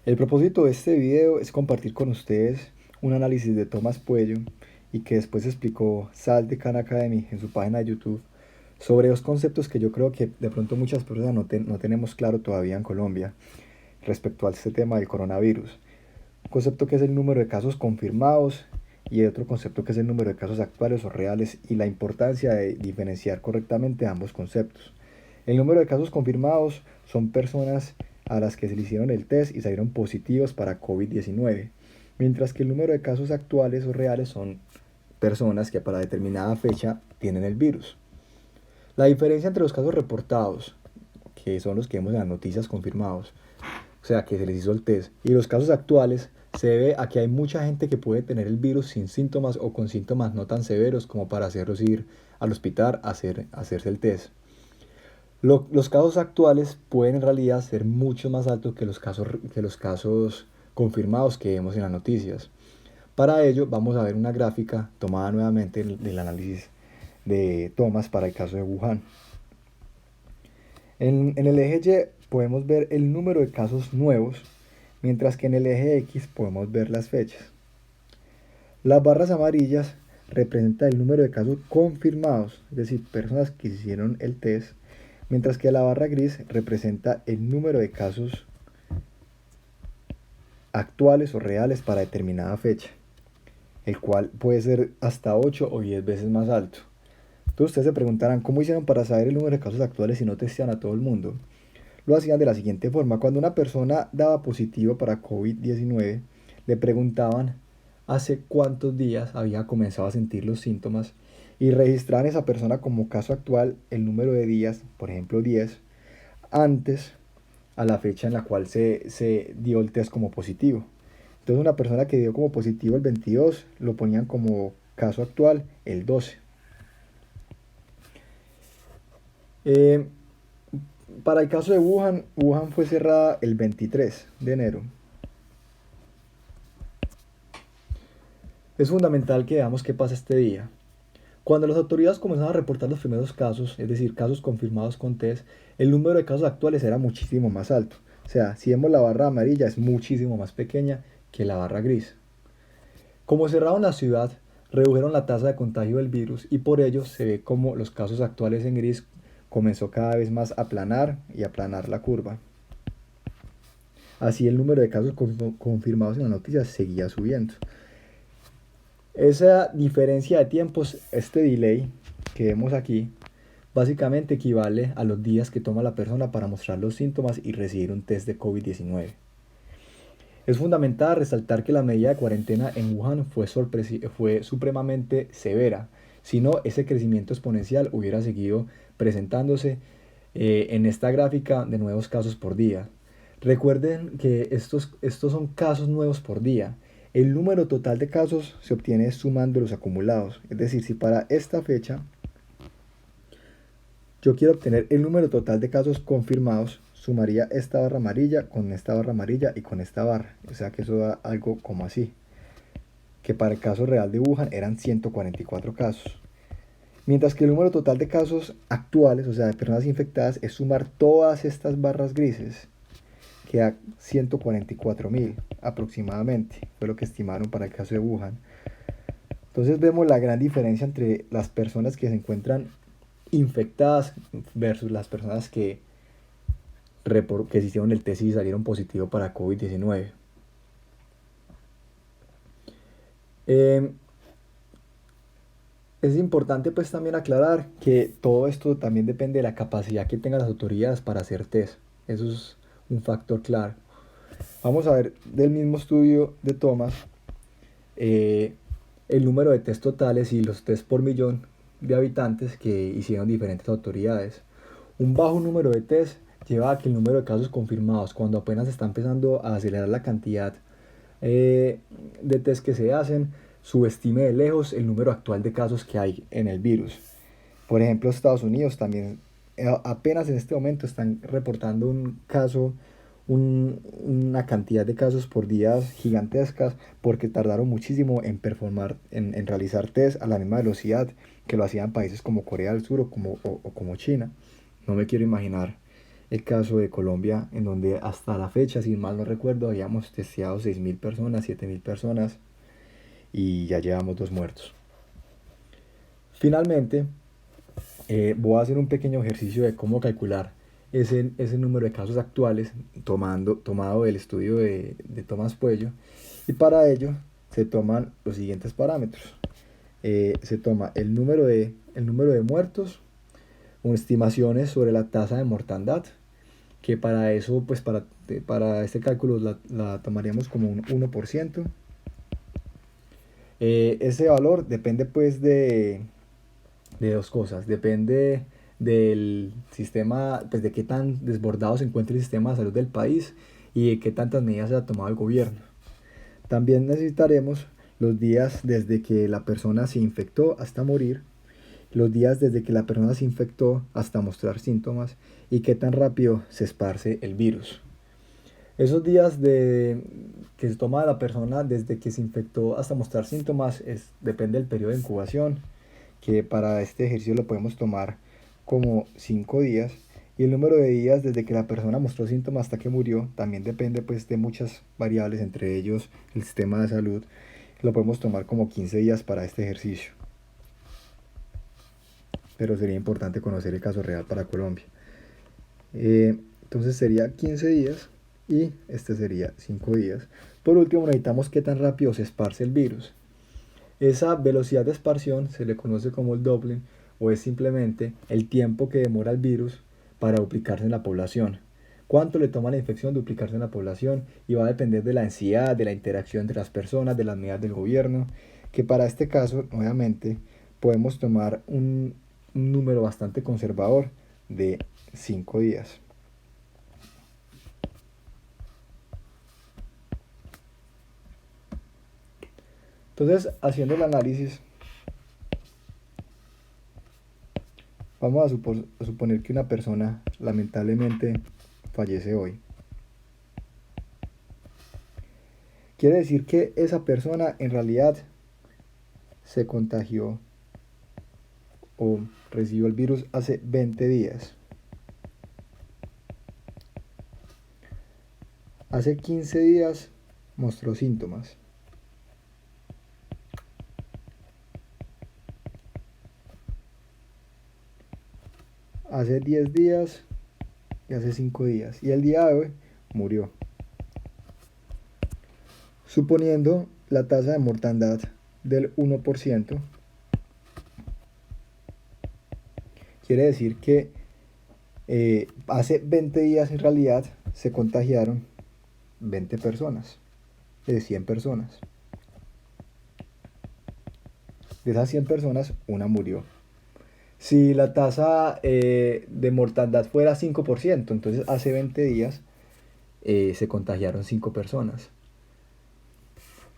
El propósito de este video es compartir con ustedes un análisis de Tomás Puello y que después explicó Sal de Khan Academy en su página de YouTube sobre dos conceptos que yo creo que de pronto muchas personas no tenemos claro todavía en Colombia respecto a este tema del coronavirus. Un concepto que es el número de casos confirmados y otro concepto que es el número de casos actuales o reales y la importancia de diferenciar correctamente ambos conceptos. El número de casos confirmados son personas a las que se le hicieron el test y salieron positivos para COVID-19, mientras que el número de casos actuales o reales son personas que para determinada fecha tienen el virus. La diferencia entre los casos reportados, que son los que vemos en las noticias confirmados, o sea, que se les hizo el test, y los casos actuales, se debe a que hay mucha gente que puede tener el virus sin síntomas o con síntomas no tan severos como para hacerlos ir al hospital a hacerse el test. Los casos actuales pueden en realidad ser mucho más altos que los casos confirmados que vemos en las noticias. Para ello vamos a ver una gráfica tomada nuevamente del análisis de Thomas para el caso de Wuhan. En el eje Y podemos ver el número de casos nuevos, mientras que en el eje X podemos ver las fechas. Las barras amarillas representan el número de casos confirmados, es decir, personas que hicieron el test, mientras que la barra gris representa el número de casos actuales o reales para determinada fecha, el cual puede ser hasta 8 o 10 veces más alto. Entonces ustedes se preguntarán, ¿cómo hicieron para saber el número de casos actuales si no testean a todo el mundo? Lo hacían de la siguiente forma: cuando una persona daba positivo para COVID-19, le preguntaban hace cuántos días había comenzado a sentir los síntomas y registraban a esa persona como caso actual el número de días, por ejemplo 10, antes a la fecha en la cual se dio el test como positivo. Entonces una persona que dio como positivo el 22 lo ponían como caso actual el 12. Eh, para el caso de Wuhan, Wuhan fue cerrada el 23 de enero. Es fundamental que veamos qué pasa este día. Cuando las autoridades comenzaron a reportar los primeros casos, es decir, casos confirmados con test, el número de casos actuales era muchísimo más alto. O sea, si vemos la barra amarilla es muchísimo más pequeña que la barra gris. Como cerraron la ciudad, redujeron la tasa de contagio del virus y por ello se ve como los casos actuales en gris comenzó cada vez más a aplanar y aplanar la curva. Así el número de casos confirmados en las noticias seguía subiendo. Esa diferencia de tiempos, este delay que vemos aquí, básicamente equivale a los días que toma la persona para mostrar los síntomas y recibir un test de COVID-19. Es fundamental resaltar que la medida de cuarentena en Wuhan fue supremamente severa, si no ese crecimiento exponencial hubiera seguido presentándose en esta gráfica de nuevos casos por día. Recuerden que estos son casos nuevos por día. El número total de casos se obtiene sumando los acumulados. Es decir, si para esta fecha yo quiero obtener el número total de casos confirmados, sumaría esta barra amarilla con esta barra amarilla y con esta barra. O sea que eso da algo como así. Que para el caso real de Wuhan eran 144 casos. Mientras que el número total de casos actuales, o sea, de personas infectadas, es sumar todas estas barras grises, que da 144.000 aproximadamente, fue lo que estimaron para el caso de Wuhan. Entonces vemos la gran diferencia entre las personas que se encuentran infectadas versus las personas que se hicieron el test y salieron positivo para COVID-19. Es importante pues también aclarar que todo esto también depende de la capacidad que tengan las autoridades para hacer test. Eso es un factor claro. Vamos a ver del mismo estudio de Thomas el número de test totales y los test por millón de habitantes que hicieron diferentes autoridades. Un bajo número de test lleva a que el número de casos confirmados, cuando apenas está empezando a acelerar la cantidad de test que se hacen, subestime de lejos el número actual de casos que hay en el virus. Por ejemplo, Estados Unidos también apenas en este momento están reportando una cantidad de casos por días gigantescas porque tardaron muchísimo en realizar test a la misma velocidad que lo hacían países como Corea del Sur o como China. No me quiero imaginar el caso de Colombia, en donde hasta la fecha, si mal no recuerdo, habíamos testeado 6.000 personas, 7.000 personas y ya llevamos 2 muertos. Finalmente, voy a hacer un pequeño ejercicio de cómo calcular ese número de casos actuales tomado del estudio de Tomás Puello, y para ello se toman los siguientes parámetros. Se toma el número de muertos, estimaciones sobre la tasa de mortandad, que para eso, pues para este cálculo la tomaríamos como un 1%. Ese valor depende pues de dos cosas. Depende del sistema, pues de qué tan desbordado se encuentre el sistema de salud del país y de qué tantas medidas ha tomado el gobierno. También necesitaremos los días desde que la persona se infectó hasta morir, los días desde que la persona se infectó hasta mostrar síntomas y qué tan rápido se esparce el virus. Esos días que se toma la persona desde que se infectó hasta mostrar síntomas depende del periodo de incubación, que para este ejercicio lo podemos tomar como 5 días. Y el número de días desde que la persona mostró síntomas hasta que murió también depende pues de muchas variables, entre ellos el sistema de salud. Lo podemos tomar como 15 días para este ejercicio. Pero sería importante conocer el caso real para Colombia. Entonces sería 15 días y este sería 5 días. Por último, necesitamos qué tan rápido se esparce el virus. Esa velocidad de esparción se le conoce como el Doppler, o es simplemente el tiempo que demora el virus para duplicarse en la población. ¿Cuánto le toma la infección duplicarse en la población? Y va a depender de la densidad, de la interacción entre las personas, de las medidas del gobierno, que para este caso, nuevamente, podemos tomar un número bastante conservador de 5 días. Entonces, haciendo el análisis, vamos a suponer que una persona lamentablemente fallece hoy. Quiere decir que esa persona en realidad se contagió o recibió el virus hace 20 días. Hace 15 días mostró síntomas. Hace 10 días y hace 5 días. Y el día de hoy murió. Suponiendo la tasa de mortandad del 1%, quiere decir que hace 20 días en realidad se contagiaron 20 personas, de 100 personas. De esas 100 personas, una murió. Si la tasa de mortandad fuera 5%, entonces hace 20 días se contagiaron 5 personas.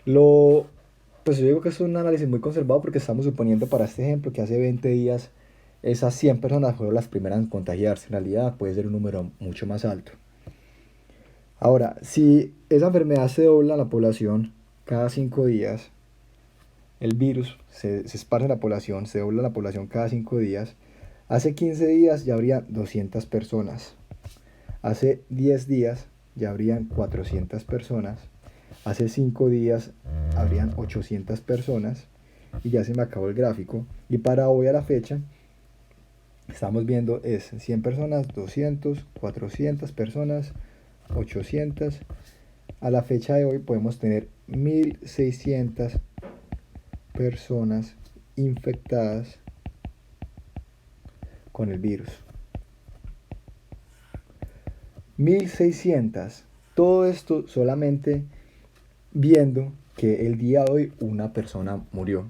Pues yo digo que es un análisis muy conservado porque estamos suponiendo para este ejemplo que hace 20 días esas 100 personas fueron las primeras en contagiarse. En realidad puede ser un número mucho más alto. Ahora, si esa enfermedad se dobla en la población cada 5 días, el virus se esparce en la población, se dobla en la población cada 5 días, hace 15 días ya habría 200 personas. Hace 10 días ya habrían 400 personas. Hace 5 días habrían 800 personas. Y ya se me acabó el gráfico. Y para hoy a la fecha, estamos viendo es 100 personas, 200, 400 personas, 800. A la fecha de hoy podemos tener 1600 personas infectadas con el virus. 1600. Todo esto solamente viendo que el día de hoy una persona murió.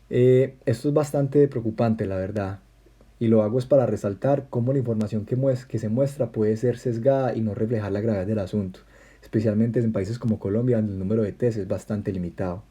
Esto es bastante preocupante, la verdad. Y lo hago es para resaltar cómo la información que se muestra puede ser sesgada y no reflejar la gravedad del asunto, especialmente en países como Colombia, donde el número de test es bastante limitado.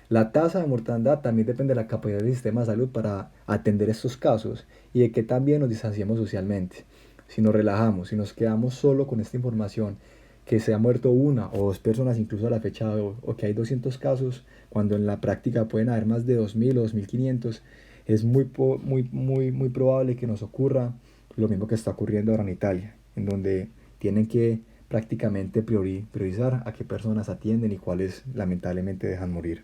La tasa de mortandad también depende de la capacidad del sistema de salud para atender estos casos y de que también nos distanciemos socialmente. Si nos relajamos, si nos quedamos solo con esta información, que se ha muerto una o dos personas incluso a la fecha de hoy, o que hay 200 casos, cuando en la práctica pueden haber más de 2000 o 2500, es muy probable que nos ocurra lo mismo que está ocurriendo ahora en Italia, en donde tienen que prácticamente priorizar a qué personas atienden y cuáles lamentablemente dejan morir.